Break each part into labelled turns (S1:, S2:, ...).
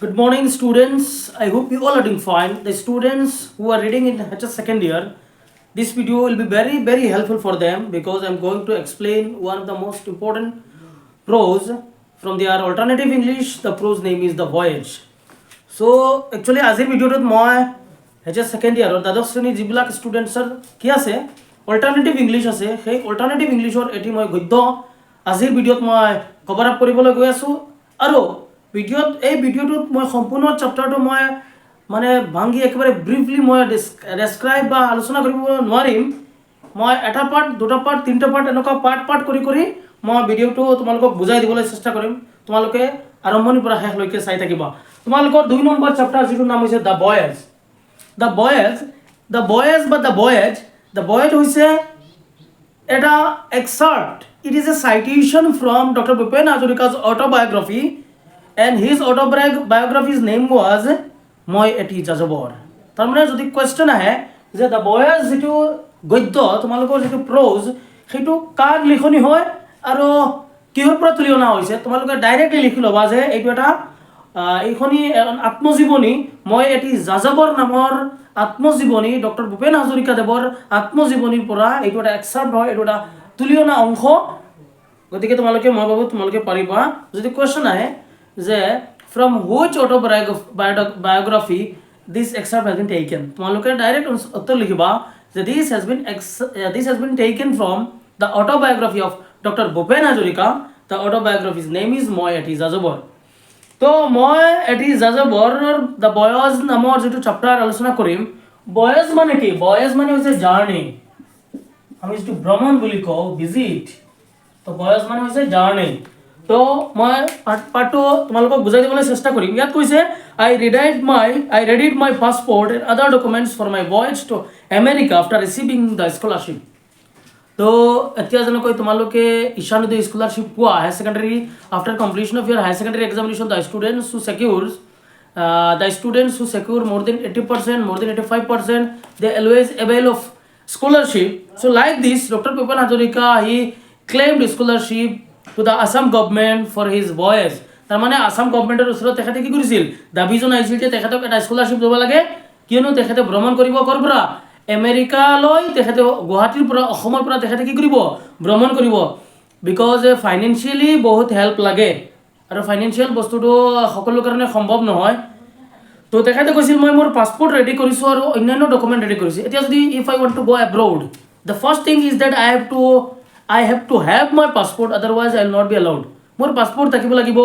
S1: Good morning, students. I hope you all are doing fine. The students who are reading in HS second year, this video will be very helpful for them because I'm going to explain one of the most important prose from their alternative English. The prose name is the voyage. So actually আজিৰ ভিডিঅ'টোত মই HS second year দ্বাদশ শ্ৰেণীৰ যিবিলাক ষ্টুডেণ্টছৰ কি আছে alternative English আছে সেই অল্টাৰনেটিভ ইংলিছৰ এটি মই গদ্য আজিৰ ভিডিঅ'ত মই কভাৰ আপ কৰিবলৈ গৈ আছোঁ আৰু এই ভিডিঅ'টোত মই সম্পূৰ্ণ চেপ্টাৰটো মই মানে ভাঙি একেবাৰে ব্ৰিফলি মই ডেছক্ৰাইব বা আলোচনা কৰিব নোৱাৰিম মই এটা পাৰ্ট দুটা পাৰ্ট তিনিটা পাৰ্ট এনেকুৱা পাৰ্ট কৰি মই ভিডিঅ'টো তোমালোকক বুজাই দিবলৈ চেষ্টা কৰিম তোমালোকে আৰম্ভণিৰ পৰা শেষলৈকে চাই থাকিবা তোমালোকৰ 2 নম্বৰ চেপ্টাৰ যিটো নাম হৈছে দ্য ভয়েজ হৈছে এটা excerpt. It is a citation from Dr. Bhupen Hazarika's autobiography, and his autobiography's name was মই এটি যাযাবৰ তাৰমানে যদি কোৱেশ্চন আহে যে দ্য বয়েজ যিটো গদ্য তোমালোকৰ যিটো প্ৰ'জ সেইটো কাৰ লিখনি হয় আৰু কিহৰ পৰা তুলি অনা হৈছে তোমালোকে ডাইৰেক্টলি লিখি ল'বা যে এইটো এটা এইখনি আত্মজীৱনী মই এটি যাযাবৰ নামৰ আত্মজীৱনী ডক্টৰ ভূপেন হাজৰিকা দেৱৰ আত্মজীৱনীৰ পৰা এইটো এটা এক্সাৰ্ট হয় এইটো এটা তুলি অনা অংশ গতিকে তোমালোকে মই ভাবো তোমালোকে পাৰিবা যদি কোৱেশ্চন আহে যে from which autobiography this excerpt has been taken তোমালোকে ডাইৰেক্ট উত্তৰ লিখিবা যে this has been taken from the autobiography of Dr. Bhupen Hazarika. The autobiography's name is মই এটি যাযাবৰ তো মই এটি যাযাবৰৰ দ্য বয়েজ নামৰ যিটো চেপ্টাৰ আলোচনা কৰিম বয়েজ মানে কি বয়েজ মানে হৈছে জাৰ্নি আমি যিটো ভ্ৰমণ বুলি কওঁ ভিজিট তো বয়েজ মানে হৈছে জাৰ্নি তো মই পাৰ্টটো তোমালোকক বুজাই দিবলৈ চেষ্টা কৰিম ইয়াত কৈছে I readied my passport and other documents for my voyage to America after receiving the scholarship. তো এতিয়া যেনেকৈ তোমালোকে ঈশানোদয় স্কলাৰশ্বিপ পোৱা higher secondary after completion of year higher secondary examination the students who secure more than 80%, more than 85%, they always avail of scholarship. So like this, Dr. Bhupen Hazarika, he claimed scholarship to the Assam government for his voyage. তাৰমানে আসাম গভৰ্ণমেণ্টৰ ওচৰত তেখেতে কি কৰিছিল দাবী জনাইছিল যে তেখেতক এটা স্কলাৰশ্বিপ দিব লাগে কিয়নো তেখেতে ভ্ৰমণ কৰিব ক'ৰ পৰা আমেৰিকালৈ তেখেতে গুৱাহাটীৰ পৰা অসমৰ পৰা তেখেতে কি কৰিব ভ্ৰমণ কৰিব বিকজ ফাইনেন্সিয়েলি বহুত হেল্প লাগে আৰু ফাইনেন্সিয়েল বস্তুটো সকলোৰ কাৰণে সম্ভৱ নহয় তো তেখেতে কৈছিল মই মোৰ পাছপোৰ্ট ৰেডি কৰিছোঁ আৰু অন্যান্য ডকুমেণ্ট ৰেডি কৰিছোঁ এতিয়া যদি if I want to go abroad the first thing is date I have to have my passport, otherwise I will not be allowed. More passport থাকিব লাগিব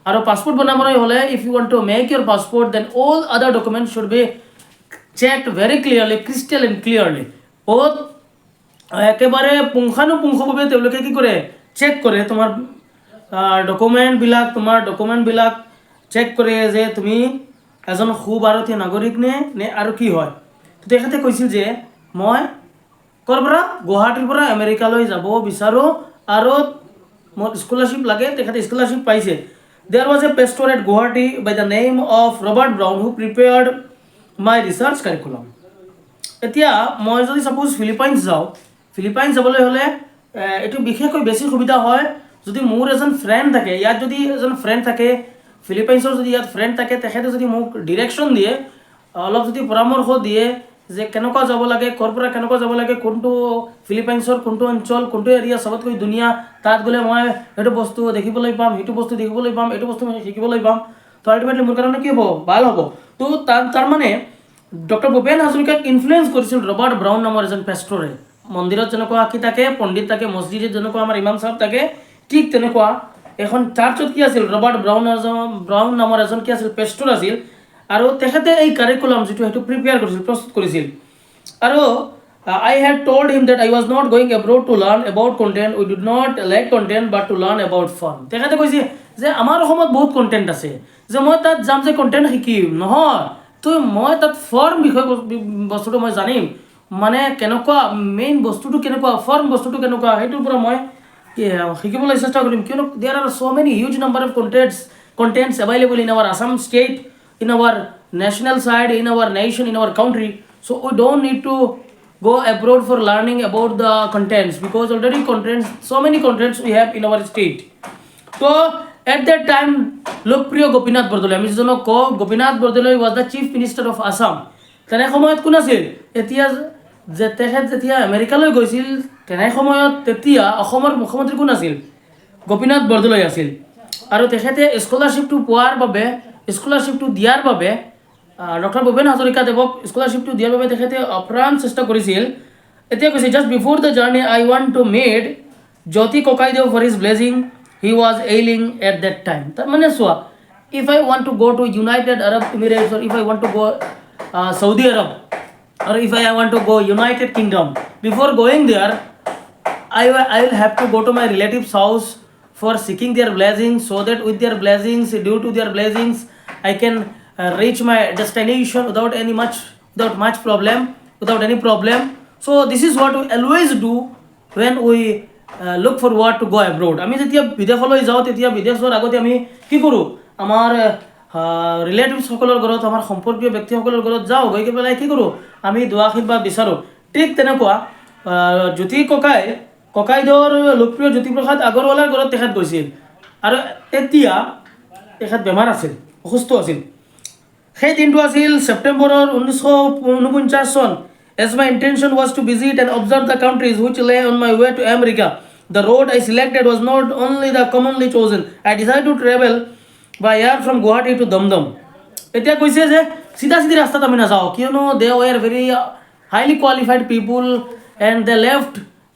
S1: আৰু পাসপোর্ট বনাবলৈ হলে if you want to make your passport then all other documents should be checked very clearly, crystal and clearly. বহুত একেবাৰে পুংখানুপুংখভাৱে তেওঁলোকে কি কৰে চেক কৰে তোমাৰ ডকুমেণ্টবিলাক চেক কৰে যে তুমি এজন সুভাৰতীয় নাগৰিক নে আৰু কি হয় তেখেতে কৈছিল যে মই ক'ৰ পৰা গুৱাহাটীৰ পৰা আমেৰিকালৈ যাব বিচাৰো আৰু মোৰ স্কলাৰশ্বিপ লাগে তেখেতে স্কলাৰশ্বিপ পাইছে there was a pastor at Guwahati by the name of Robert Brown who prepared my research curriculum. এতিয়া মই যদি সাপোজ ফিলিপাইনছ যাবলৈ হলে এটো বিশেষকৈ বেছি সুবিধা হয় যদি মোৰ এজন ফ্ৰেণ্ড থাকে ইয়াত যদি এজন ফ্ৰেণ্ড থাকে ফিলিপাইনছৰ যদি ইয়াত ফ্ৰেণ্ড থাকে তেখেতে যদি মোক ডিৰেকশ্যন দিয়ে অলপ যদি পৰামৰ্শ দিয়ে যে কেনেকুৱা যাব লাগে কৰপৰা কেনেকুৱা যাব লাগে কোনটো ফিলিপাইনছৰ কোনটো অঞ্চল কোনটো এৰিয়া সবতকৈ দুনিয়া তাত গলে মই এটো বস্তু দেখিবলৈ পাম হেতু বস্তু দেখিবলৈ পাম এটো বস্তু মই শিকিবলৈ পাম তো আলটিমেটলি মোৰ কাৰণে কি হ'ব ভাল হ'ব তো তাৰ মানে ডক্টৰ ভূপেন হাজৰিকাক ইনফ্লুয়েন্স কৰিছিল ৰবাৰ্ট ব্ৰাউন নামৰ এজন পেষ্টৰে মন্দিৰত যেনেকুৱা আকি থাকে পণ্ডিত থাকে মছজিদত যেনেকুৱা আমাৰ ইমাম সাহেব থাকে ঠিক তেনেকুৱা এখন চাৰ্চত কি আছিল ৰবাৰ্ট ব্ৰাউন নামৰ এজন কি আছিল পেষ্টৰ আছিল আৰু তেখেতে এই কাৰিকুলাম যেটো হেতু প্ৰিপেয়াৰ কৰিছিল প্ৰস্তুত কৰিছিল আৰু I had told him that I was not going abroad to learn about content. We did not lack content but to learn about fun. তেখেতে কৈছে যে আমাৰ অসমত বহুত কন্টেন্ট আছে যে মই তাত যাম যে কন্টেন্ট শিকিম নহয় তো মই তাত ফৰ্ম বিষয় বস্তুটো মই জানিম মানে কেনেকুৱা মেইন বস্তুটো কেনেকুৱা ফৰ্ম বস্তুটো কেনেকুৱা হেতুৰ পৰা মই শিকিবলৈ চেষ্টা কৰিম কিয়নো there are so many huge number of contents available in our Assam state, in our national side, in our nation, in our country. So we don't need to go abroad for learning about the contents because already so many contents we have in our state. So At that time, লোকপ্ৰিয় গোপীনাথ বৰদলৈ, আমি যিজনক কওঁ Gopinath Bordoloi was the chief minister of Assam. তেনে সময়ত কোন আছিল? এতিয়া যে তেখেত যেতিয়া আমেৰিকালৈ গৈছিল তেনে সময়ত তেতিয়া অসমৰ মুখ্যমন্ত্ৰী কোন আছিল? গোপীনাথ বৰদলৈ আছিল। আৰু তেখেতে স্কলাৰশ্বিপটো পোৱাৰ বাবে, স্কলাৰশ্বিপটো দিয়াৰ বাবে ডক্টৰ ভূপেন হাজৰিকা দেৱক স্কলাৰশ্বিপটো দিয়াৰ বাবে তেখেতে অপ্ৰাণ চেষ্টা কৰিছিল। এতিয়া কৈছে just before the journey I want to meet Jyoti ককাইদেউ for his blessing he was ailing at that time. তাৰমানে চোৱা, if I want to go' to United Arab Emirates or if I want to go' Saudi Arab or if I want to go United Kingdom, before going there I will have to go to my relatives house for seeking their blessings, so that with their blessings, due to their blessings, I can reach my destination without much problem, without any problem. So this is what we always do when we look forward to go abroad. আমি যেতিয়া বিদেশলৈ যাওঁ তেতিয়া বিদেশৰ আগতে আমি কি কৰোঁ? আমাৰ ৰিলেটিভছসকলৰ ঘৰত, আমাৰ সম্পৰ্কীয় ব্যক্তিসকলৰ ঘৰত যাওঁ, গৈ পেলাই কি কৰোঁ? আমি দুৱা আশীৰ্বাদ বিচাৰোঁ। ঠিক তেনেকুৱা জ্যোতি ককাইদেউৰ লোকপ্ৰিয় জ্যোতিপ্ৰসাদ আগৰৱালাৰ ঘৰত তেখেত গৈছিল, আৰু তেতিয়া তেখেত বেমাৰ আছিল, অসুস্থ আছিল। সেই দিনটো আছিল ছেপ্টেম্বৰৰ 1949 চন। As my intention was to visit and observe the countries which lay on my way to America, the road I selected was not only the commonly chosen. I decided to travel by air from Guwahati to Damdam. এতিয়া কৈছে যে চিধা ৰাস্তাত আমি নাযাওঁ, কিয়নো they were very highly qualified people and they left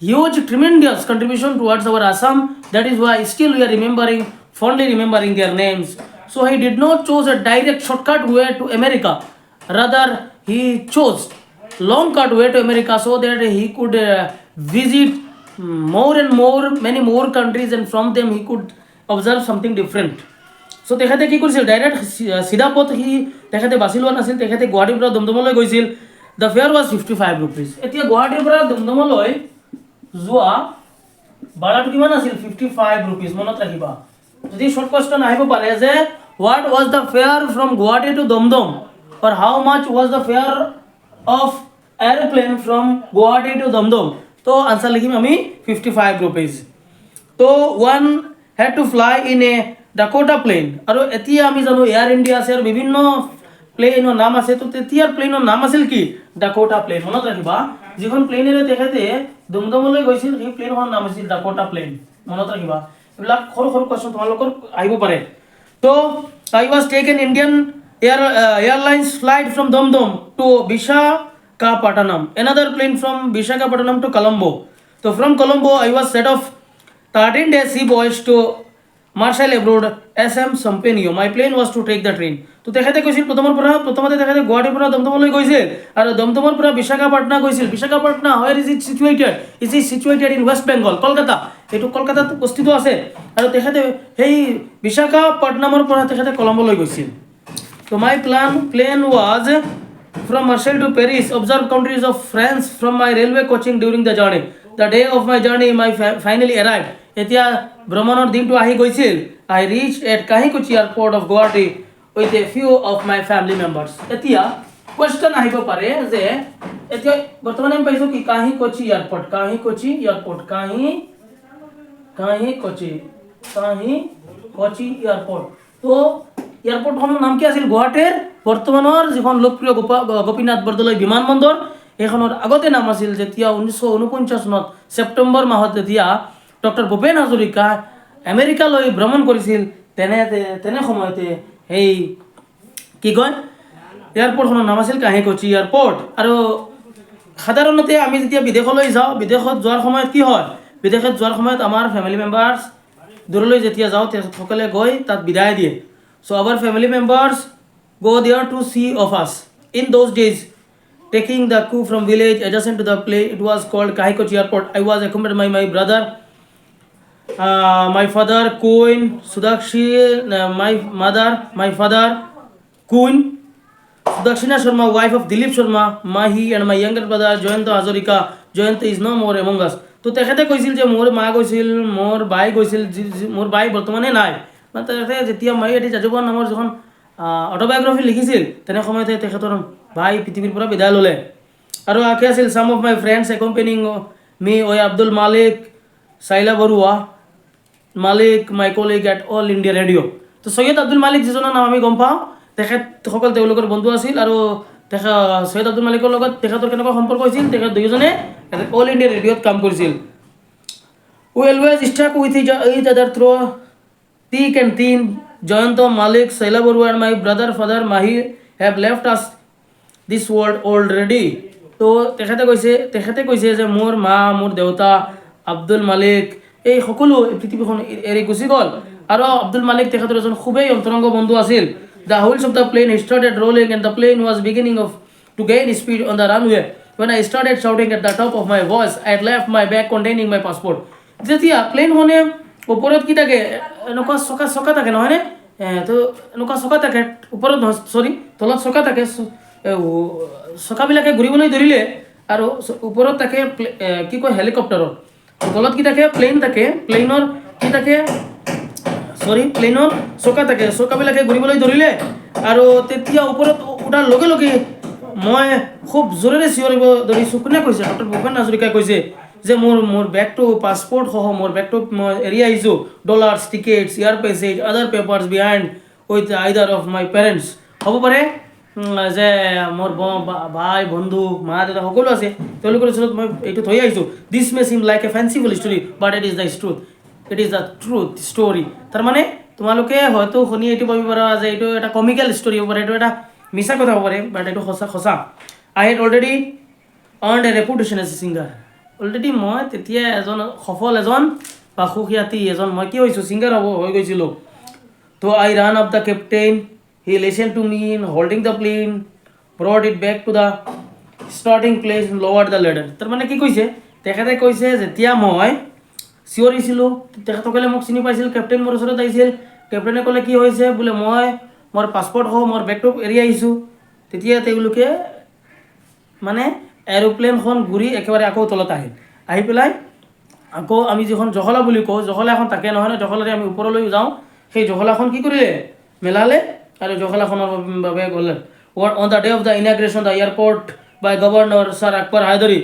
S1: huge tremendous contribution towards our Assam. That is why still we are fondly remembering their names. So he did not choose a direct shortcut way to America. Rather, he chose long cut way to America so that he could visit many more countries, and from them he could observe something different. So তেখেতে কি কৰিছিল? Direct চিধা পথ তেখেতে বাছি লোৱা নাছিল। তেখেতে গুৱাহাটীৰ পৰা দমদমলৈ গৈছিল। The fair was 55 rupees. এতিয়া গুৱাহাটীৰ পৰা দমদমলৈ যোৱা ভাড়াটো কিমান আছিল? 55 rupees. মনত ৰাখিবা, যদি শ্বৰ্ট কুৱেশ্যন আহিব পাৰে যে what was the fare from Guwahati to Dum Dum, or how much was the fare of airplane from Guwahati to Damdam, তো আনসার লিখিম আমি 55 rupees. তো one had to fly in a Dakota plane. আৰু এতিয়া আমি জানো এয়াৰ ইণ্ডিয়া আছে আৰু বিভিন্ন প্লেনৰ নাম আছে। তো তেতিয়াৰ প্লেনৰ নাম আছিল কি? Dakota plane. মনত ৰাখিবা, যিখন প্লেনেৰে তেখেতে দমদমলৈ গৈছিল সেই প্লেনখনৰ নাম আছিল ডাকোটা প্লেন। মনত ৰাখিবা, এইবিলাক সৰু সৰু কুৱেশ্যন তোমালোকৰ আহিব পাৰে। তো I was taken Indian Airlines flight from Damdam to Visakhapatnam, another plane from Visakhapatnam to Colombo. So from Colombo I was set off 13 days sea voyage to Marshall abroad SM Sampenio. My plan was to take the train. তো তেখেতে কৈছিল প্ৰথমতে তেখেতে গুৱাহাটীৰ পৰা দমদমলৈ গৈছিল, আৰু দমদমৰ পৰা বিশাখাপট্টনা গৈছিল। Visakhapatnam where is it situated? It is situated in West Bengal, Kolkata. এইটো কলকাতাত অৱস্থিত আছে। আৰু তেখেতে সেই বিশাখাপট্টনামৰ পৰা তেখেতে কলম্বোলৈ গৈছিল। তো my plane was from Marseille to Paris, observe countries of France from my railway coaching during the journey. The day of my journey finally arrived. এতিয়া ভ্ৰমণৰ দিনটো আহি গৈছিল। I reached at Kahikochi airport of Guwahati with a few of my family members. এতিয়া question আহিব পাৰে যে এতিয়া বৰ্তমানে আমি পাইছো কি কাহিকোচি এয়াৰপোৰ্ট, কাহিকোচি এয়াৰপোৰ্ট, কাহিকোচি এয়াৰপোৰ্ট। তো এয়াৰপোৰ্টখনৰ নাম কি আছিল? গুৱাহাটীৰ বৰ্তমানৰ যিখন লোকপ্ৰিয় গোপীনাথ বৰদলৈ বিমানবন্দৰ, এইখনৰ আগতে নাম আছিল, যেতিয়া 1949 চনত ছেপ্টেম্বৰ মাহত যেতিয়া ডক্টৰ ভূপেন হাজৰিকা আমেৰিকালৈ ভ্ৰমণ কৰিছিল, তেনে সময়তে সেই কি কয় এয়াৰপোৰ্টখনৰ নাম আছিল কাহিকোচি এয়াৰপোৰ্ট। আৰু সাধাৰণতে আমি যেতিয়া বিদেশলৈ যাওঁ, বিদেশত যোৱাৰ সময়ত কি হয়? বিদেশত যোৱাৰ সময়ত আমাৰ ফেমিলি মেম্বাৰ্ছ দূৰলৈ যেতিয়া যাওঁ তেখেতসকলে গৈ তাত বিদায় দিয়ে। So our family members go there to see of us. In those days, taking the coup from village adjacent to the place, it was called Kahikochi Airport. I was accompanied by my brother, my father, Queen Sudakshi, my father, Queen Sudakshina Sharma, wife of Dilip Sharma, Mahi, and my younger brother, Joyanta Hazarika. Joyanta is no more among us. তো তেখেতে কৈছিল যে মোৰ মা গৈছিল, মোৰ বাই গৈছিল, মোৰ বাই বৰ্তমানে নাই। যেতিয়া মাইয়াতি যাযাবৰ নামৰ যখন অটোবায়োগ্ৰাফি লিখিছিল তেনে সময়তে তেখেতৰ ভাই পৃথিৱীৰ পৰা বিদায় ল'লে। আৰু আকে আছিল সাম অফ মাই ফ্ৰেণ্ডছ একম্পেনিং মি, আব্দুল মালিক, চাইলা বৰুৱা, মালিক my colleague at all India radio'. তো সৈয়দ আব্দুল মালিক যিজনৰ নাম আমি গম পাওঁ, তেখেতসকল তেওঁলোকৰ বন্ধু আছিল। আৰু সৈয়দ আব্দুল মালিকৰ লগত তেখেতৰ কেনেকুৱা সম্পৰ্ক হৈছিল, তেখেত দুয়োজনে অল ইণ্ডিয়া ৰেডিঅ'ত কাম কৰিছিল। We always stuck with each other through thick and thin. Jayanto, Malik, Saila Baru and my brother father Mahi have left us this world already. তো তেখেতে কৈছে যে মোৰ মা, মোৰ দেউতা, আব্দুল মালিক এই সকলো পৃথিৱীখন এৰি গুচি গ'ল। আৰু আব্দুল মালিক তেখেতৰ এজন খুবেই অন্তৰংগ বন্ধু আছিল। The wheels of the plane started rolling and the plane was beginning to gain speed on the runway. When I started shouting at the top of my voice, I had left my bag containing my passport. যেতিয়া প্লেনখনে ওপৰত কি থাকে, এনেকুৱা চকা থাকে নহয়নে? তো এনেকুৱা চকা থাকে ওপৰত, চৰি তলত চকা থাকে, চকাবিলাকে ঘূৰিবলৈ ধৰিলে। আৰু ওপৰত থাকে কি কয় হেলিকপ্টাৰৰ, তলত কি থাকে প্লেন থাকে, প্লেনৰ কি থাকে, প্লেনৰ চকা থাকে, চকাবিলাকে ঘূৰিবলৈ ধৰিলে। আৰু তেতিয়া ওপৰত উঠাৰ লগে লগে মই খুব জোৰেৰে চিঞৰিব ধৰিছোঁ। কোনে কৈছে? ডক্টৰ ভূপেন হাজৰিকাই কৈছে যে মোৰ বেগটো, পাছপৰ্ট সহ মোৰ বেগটো মই এৰি আহিছোঁ। Dollars, tickets, air passage, other papers behind with either of my parents. হ'ব পাৰে যে মোৰ ভাই, বন্ধু, মা দেউতা সকলো আছে, তেওঁলোকৰ ওচৰত মই এইটো থৈ আহিছোঁ। This may seem like a fanciful story but it is the truth, it is the truth story. তাৰমানে তোমালোকে হয়তো শুনি এইটো ভাবিব পাৰা যে এইটো এটা কমিকেল ষ্টৰি হ'ব পাৰে, এইটো এটা মিছা কথা হ'ব পাৰে, বাট এইটো সঁচা। I had already earned a reputation as a singer. Already মই তেতিয়া সফল বা সুখ্যাতি মই কি হৈছোঁ, ছিংগাৰ হৈ গৈছিলোঁ। তো I ran up the captain, he listen to me in holding the plane, brought it back to the starting place, lower the ladder. তাৰমানে কি কৈছে, তেখেতে কৈছে যেতিয়া মই চিঞৰিছিলোঁ তেখেতসকলে মোক চিনি পাইছিল, কেপ্টেইন মোৰ ওচৰত আহিছিল। কেপ্টেইনে ক'লে কি হৈছে, বোলে মই মোৰ পাছপৰ্ট সহ মোৰ বেগটো এৰি আহিছোঁ। তেতিয়া তেওঁলোকে মানে এৰোপ্লেনখন ঘূৰি একেবাৰে আকৌ তলত আহি পেলাই আকৌ আমি যিখন জখলা বুলি কওঁ, জখলা এখন থাকে নহয়, জখলাৰে আমি ওপৰলৈ যাওঁ, সেই জখলাখন কি কৰিলে, মেলালে আৰু জখলাখনৰ বাবে গ'লে। On the day of the inauguration the airport by governor sir Akbar Hydari,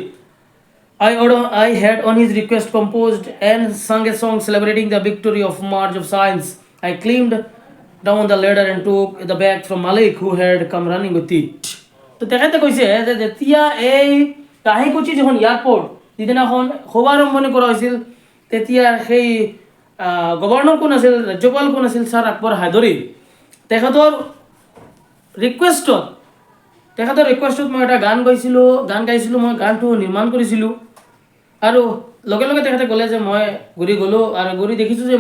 S1: I had on his request composed and sung a song celebrating the victory of March of Science. I climbed down the ladder and took the bag from Malik who had come running with it. তো তেখেতে কৈছে যে যেতিয়া এই কাহিকুচি যিখন airport যিদিনাখন শুভাৰম্ভণি কৰা হৈছিল, তেতিয়া সেই গভৰ্ণৰ কোন আছিল, ৰাজ্যপাল কোন আছিল, ছাৰ আকবৰ হায়দৰী। তেখেতৰ ৰিকুৱেষ্টত মই এটা গান গাইছিলোঁ, মই গানটো নিৰ্মাণ কৰিছিলোঁ। আৰু লগে লগে তেখেতে ক'লে যে মই ঘূৰি গ'লোঁ আৰু ঘূৰি দেখিছোঁ যে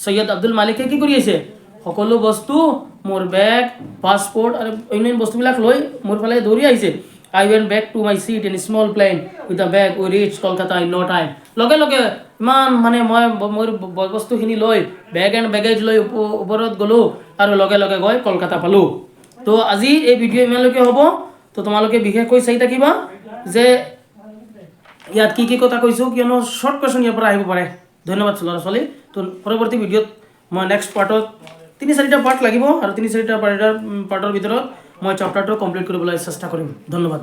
S1: সৈয়দ আব্দুল মালিকে কি কৰি আছে, সকলো বস্তু, মোৰ বেগ, পাছপৰ্ট আৰু অন্যান্য বস্তুবিলাক লৈ মোৰ ফালে দৌৰি আহিছে। I went back to my seat in a small plane with the bag. We reached Kolkata in no time. লগে লগে ইমান মই মোৰ বস্তুখিনি লৈ বেগ এণ্ড বেগেজ লৈ ওপৰত গ'লোঁ আৰু লগে লগে গৈ কলকাতা পালোঁ। তো আজি এই ভিডিঅ' ইমানলৈকে হ'ব। তো তোমালোকে বিশেষকৈ চাই থাকিবা যে ইয়াত কি কথা কৈছোঁ, কিয়নো শ্বৰ্ট কুৱেশ্যন ইয়াৰ পৰা আহিব পাৰে। ধন্যবাদ ল'ৰা ছোৱালী। তো পৰৱৰ্তী ভিডিঅ'ত মই নেক্সট পাৰ্টত 3-4টা পাৰ্ট লাগিব আৰু 3-4টা পাৰ্টৰ ভিতৰত মই চেপ্টাৰটো কমপ্লিট কৰিবলৈ চেষ্টা কৰিম। ধন্যবাদ।